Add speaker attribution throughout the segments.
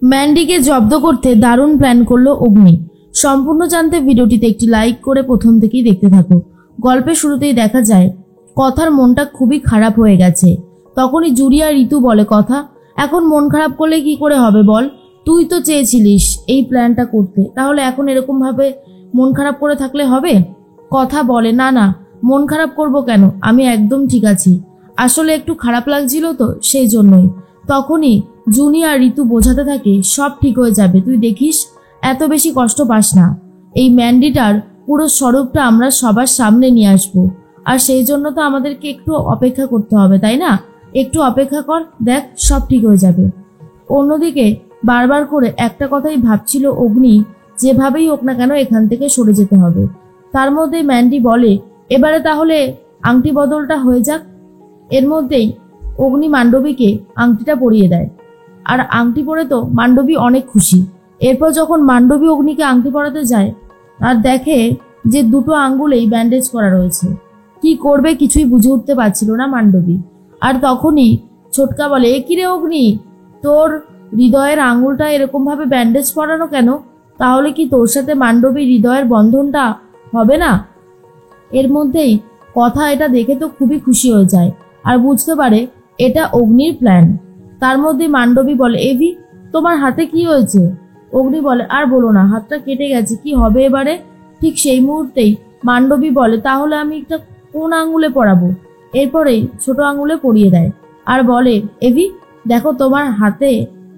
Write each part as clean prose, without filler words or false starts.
Speaker 1: ম্যান্ডিকে জব্দ করতে দারুণ প্ল্যান করলো অগ্নি। সম্পূর্ণ জানতে ভিডিওটিতে একটি লাইক করে প্রথম থেকেই দেখতে থাকো। গল্পের শুরুতেই দেখা যায় কথার মনটা খুবই খারাপ হয়ে গেছে। তখনই জুরি আর ঋতু বলে, কথা এখন মন খারাপ করলে কি করে হবে বল, তুই তো চেয়েছিলিস এই প্ল্যানটা করতে, তাহলে এখন এরকম ভাবে মন খারাপ করে থাকলে হবে? কথা বলে, না না, মন খারাপ করব কেন, আমি একদম ঠিক আছি, আসলে একটু খারাপ লাগছিল তো সেই জন্যই। তখনই জুনি আর ঋতু বোঝাতে থাকে সব ঠিক হয়ে যাবে, তুই দেখিস, এত বেশি কষ্ট পাস না, এই ম্যান্ডিটার পুরো স্বরূপটা আমরা সবার সামনে নিয়ে আসবো, আর সেই জন্য তো আমাদেরকে একটু অপেক্ষা করতে হবে, তাই না? একটু অপেক্ষা কর, দেখ সব ঠিক হয়ে যাবে। অন্যদিকে বারবার করে একটা কথাই ভাবছিল অগ্নি, যেভাবেই হোক না কেন এখান থেকে সরে যেতে হবে। তার মধ্যে ম্যান্ডি বলে, এবারে তাহলে আংটি বদলটা হয়ে যাক। এর মধ্যেই অগ্নি মান্ডবীকে আংটিটা পরিয়ে দেয়, আর আংটি পরে তো মান্ডবী অনেক খুশি। এরপর যখন মান্ডবী অগ্নিকে আংটি পরাতে যায় আর দেখে যে দুটো আঙ্গুলেই ব্যান্ডেজ করা রয়েছে, কি করবে কিছুই বুঝে উঠতে পারছিল না মান্ডবী। আর তখনই ছোটকা বলে, এ কিরে অগ্নি, তোর হৃদয়ের আঙুলটা এরকম ভাবে ব্যান্ডেজ করানো কেন? তাহলে কি তোর সাথে মান্ডবীর হৃদয়ের বন্ধনটা হবে না? এর মধ্যেই কথা এটা দেখে তো খুবই খুশি হয়ে যায় আর বুঝতে পারে এটা অগ্নির প্ল্যান। তার মধ্যে মান্ডবী বলে, এভি তোমার হাতে কি হয়েছে? অগ্নি বলে, আর বলো না, হাতটা কেটে গেছে, কি হবে এবারে? ঠিক সেই মুহূর্তেই মান্ডবী বলে, তাহলে আমি একটা কোন আঙুলে পরাবো? এরপরেই ছোট আঙুলে পরিয়ে দেয় আর বলে, এভি দেখো তোমার হাতে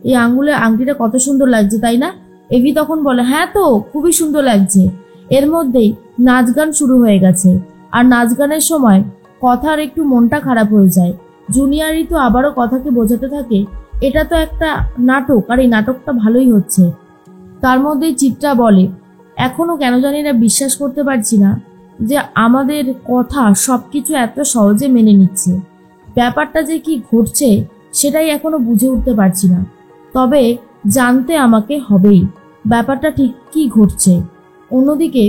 Speaker 1: এই আঙুলে আংটিটা কত সুন্দর লাগছে, তাই না? এভি তখন বলে, হ্যাঁ তো খুবই সুন্দর লাগছে। এর মধ্যেই নাচ গান শুরু হয়ে গেছে, আর নাচ গানের সময় কথার একটু মনটা খারাপ হয়ে যায়। জুনিয়রই তো আবারও কথাকে বোঝাতে থাকে এটা তো একটা নাটক, আর এই নাটকটা ভালোই হচ্ছে। তার মধ্যেই চিত্রা বলে, এখনো কেন জানি না বিশ্বাস করতে পারছি না যে আমাদের কথা সবকিছু এত সহজে মেনে নিচ্ছে, ব্যাপারটা যে কি ঘটছে সেটাই এখনো বুঝে উঠতে পারছি না, তবে জানতে আমাকে হবেই ব্যাপারটা ঠিক কি ঘটছে। অন্যদিকে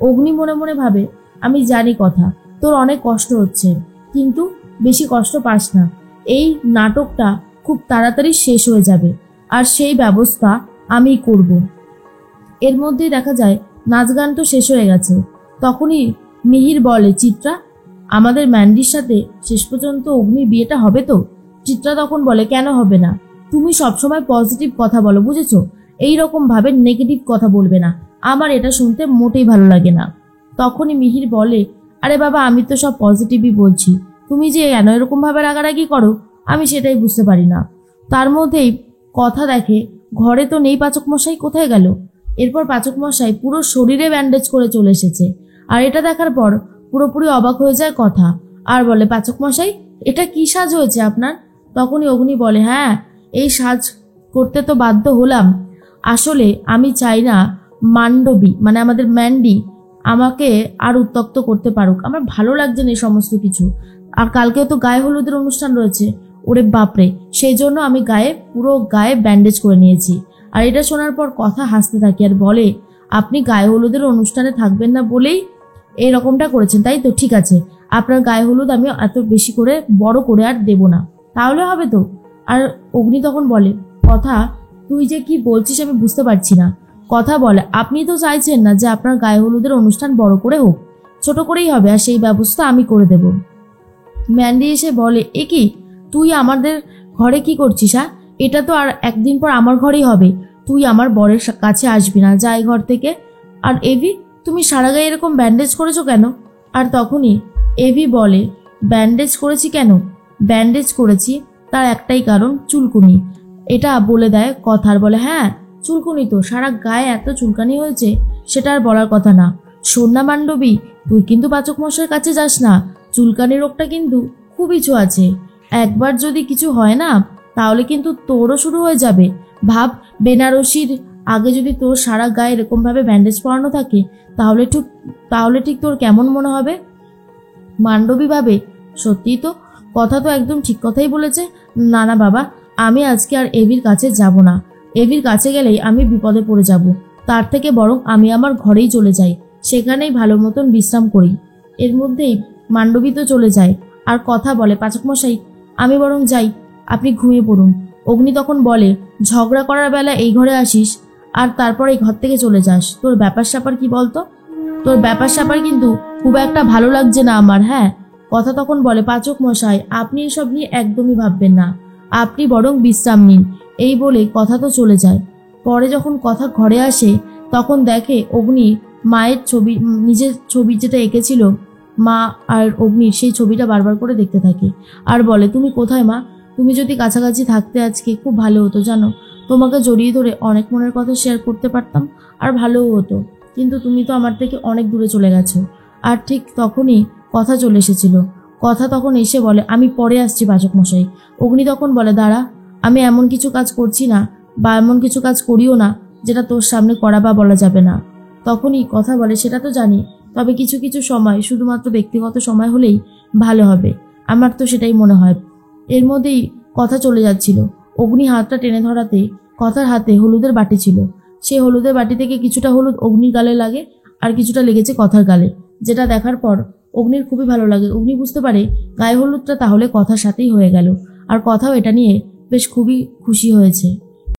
Speaker 1: অগ্নি মনে মনে ভাবে, আমি জানি কথা তোর অনেক কষ্ট হচ্ছে, কিন্তু বেশি কষ্ট পাস না, এই নাটকটা খুব তাড়াতাড়ি শেষ হয়ে যাবে, আর সেই ব্যবস্থা আমি করব। এর মধ্যেই দেখা যায় নাচ গান তো শেষ হয়ে গেছে। তখনই মিহির বলে, চিত্রা আমাদের ম্যান্ডির সাথে শেষ পর্যন্ত অগ্নির বিয়েটা হবে তো? চিত্রা তখন বলে, কেন হবে না, তুমি সবসময় পজিটিভ কথা বলো বুঝেছো, এইরকম ভাবে নেগেটিভ কথা বলবে না, আমার এটা শুনতে মোটেই ভালো লাগে না। তখনই মিহির বলে, আরে বাবা আমি তো সব পজিটিভই বলছি, তুমি যে কেন এরকম ভাবে রাগারাগি করো আমি সেটাই বুঝতে পারি না। তার মধ্যেই কথা দেখে ঘরে তো নেই পাচক মশাই, কোথায় গেল? এরপর পাচক মশাই পুরো শরীরে ব্যান্ডেজ করে চলে এসেছে, আর এটা দেখার পর পুরোপুরি অবাক হয়ে যায় কথা, আর বলে, পাচক মশাই এটা কি সাজ হয়েছে আপনার? তখনই অগ্নি বলে, হ্যাঁ এই সাজ করতে তো বাধ্য হলাম, আসলে আমি চাই না মান্ডবী মানে আমাদের ম্যান্ডি আমাকে আর উত্ত্যক্ত করতে পারুক, আমার ভালো লাগছে না এই সমস্ত কিছু, আর কালকেও তো গায়ে হলুদের অনুষ্ঠান রয়েছে, ওরে বাপরে, সেই জন্য আমি পুরো গায়ে ব্যান্ডেজ করে নিয়েছি। আর এটা শোনার পর কথা হাসতে থাকে আর বলে, আপনি গায়ে হলুদের অনুষ্ঠানে থাকবেন না বলেই এরকমটা করেছেন তাই তো, ঠিক আছে আপনার গায়ে হলুদ আমি এত বেশি করে বড় করে আর দেব না, তাহলে হবে তো? আর অগ্নি তখন বলে, কথা তুই যে কি বলছিস আমি বুঝতে পারছি না। কথা বলে, আপনি তো চাইছেন না যে আপনার গায়ে হলুদের অনুষ্ঠান বড় করে হোক, ছোট করেই হবে, আর সেই ব্যবস্থা আমি করে দেব। ম্যান্ডি এসে বলে, এ কি তুই আমাদের ঘরে কি করছিস? হ্যাঁ এটা তো আর একদিন পর আমার ঘরেই হবে, তুই আমার বরের কাছে আসবি না, যা এই ঘর থেকে। আর এভি তুমি সারা গায়ে এরকম ব্যান্ডেজ করেছো কেন? আর তখনই এভি বলে, ব্যান্ডেজ করেছি কেন, ব্যান্ডেজ করেছি তার একটাই কারণ, চুলকুনি। এটা বলে দেয় কথার, বলে, হ্যাঁ চুলকুনি তো, সারা গায়ে এত চুলকানি হয়েছে সেটা আর বলার কথা না। শোন না মান্ডবী, তুই কিন্তু পাচক মশাইয়ের কাছে যাস না, চুলকানি রোগটা কিন্তু খুবই ছোঁয়াচে, একবার যদি কিছু হয় না তাহলে কিন্তু তোরও শুরু হয়ে যাবে। ভাব বেনারসির আগে যদি তোর সারা গায়ে এরকম ভাবে ব্যান্ডেজ পরানো থাকে তাহলে ঠিক তোর কেমন মনে হবে? মান্ডবী ভাবে, সত্যিই তো, কথা তো একদম ঠিক কথাই বলেছে, না না বাবা, আমি আজকে আর এভির কাছে যাব না, এভির কাছে গেলেই আমি বিপদে পড়ে যাব, তার থেকে বরং আমি আমার ঘরেই চলে যাই, সেখানেই ভালো মতন বিশ্রাম করি। এর মধ্যেই মান্ডবী তো চলে যায় আর কথা বলে, পাচক মশাই আমি বরং যাই, আপনি ঘুমিয়ে পড়ুন, অগ্নি তখন বলে, ঝগড়া করার বেলা এই ঘরে আসিস আর তারপর এই ঘর থেকে চলে যাস, তোর ব্যাপার স্যাপার কি বলতো? তোর ব্যাপার স্যাপার কিন্তু খুব একটা ভালো লাগছে না আমার। হ্যাঁ, কথা তখন বলে, পাচক মশাই আপনি এসব নিয়ে একদমই ভাববেন না, আপনি বরং বিশ্রাম নিন। এই বলে কথা তো চলে যায়। পরে যখন কথা ঘরে আসে তখন দেখে অগ্নি মায়ের ছবি, নিজের ছবি যেটা এঁকেছিল মা আর অগ্নির, সেই ছবিটা বারবার করে দেখতে থাকে আর বলে, তুমি কোথায় মা? তুমি যদি কাছাকাছি থাকতে আজকে খুব ভালো হতো জানো, তোমাকে জড়িয়ে ধরে অনেক মনের কথা শেয়ার করতে পারতাম আর ভালোও হতো, কিন্তু তুমি তো আমার থেকে অনেক দূরে চলে গেছো। আর ঠিক তখনই কথা চলে এসেছিল। কথা তখন এসে বলে, আমি পরে আসছি পাচক মশাই। অগ্নি তখন বলে, দাঁড়া, আমি এমন কিছু কাজ করছি না বা এমন কিছু কাজ করিও না যেটা তোর সামনে করা বা বলা যাবে না। তখনই কথা বলে, সেটা তো জানি, তবে কিছু কিছু সময় শুধুমাত্র ব্যক্তিগত সময় হলেই ভালো হবে, আমার তো সেটাই মনে হয়। এর মধ্যেই কথা চলে যাচ্ছিল। অগ্নি হাতটা টেনে ধরাতে কথার হাতে হলুদের বাটি ছিল। সেই হলুদের বাটি থেকে কিছুটা হলুদ অগ্নির গালে লাগে আর কিছুটা লেগেছে কথার গালে, যেটা দেখার পর অগ্নির খুবই ভালো লাগে। অগ্নি বুঝতে পারে গায়ে হলুদটা তাহলে কথার সাথেই হয়ে গেল, আর কথাও এটা নিয়ে বেশ খুবই খুশি হয়েছে।